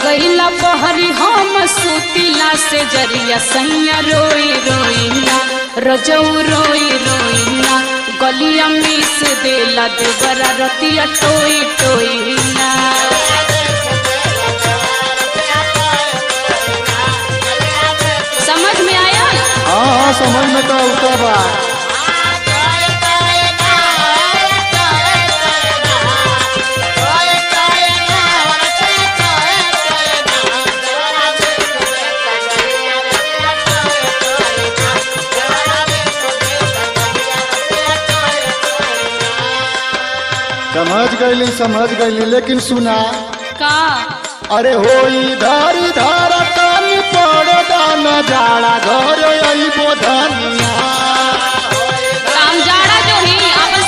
गईला बहरी हम सुतिला से जरिया सैया रोई रोईना रजऊ रोई रोईना गलिया मिस देला देवरा रतिया टोई टोईना। समझ में आया? हाँ समझ में तो उतर बा। समझ गईली लेकिन सुना का अरे होई धारी धारा कानी पड़े दाना जाड़ा घर आई बोधनिया काम जाड़ा जो ही अपन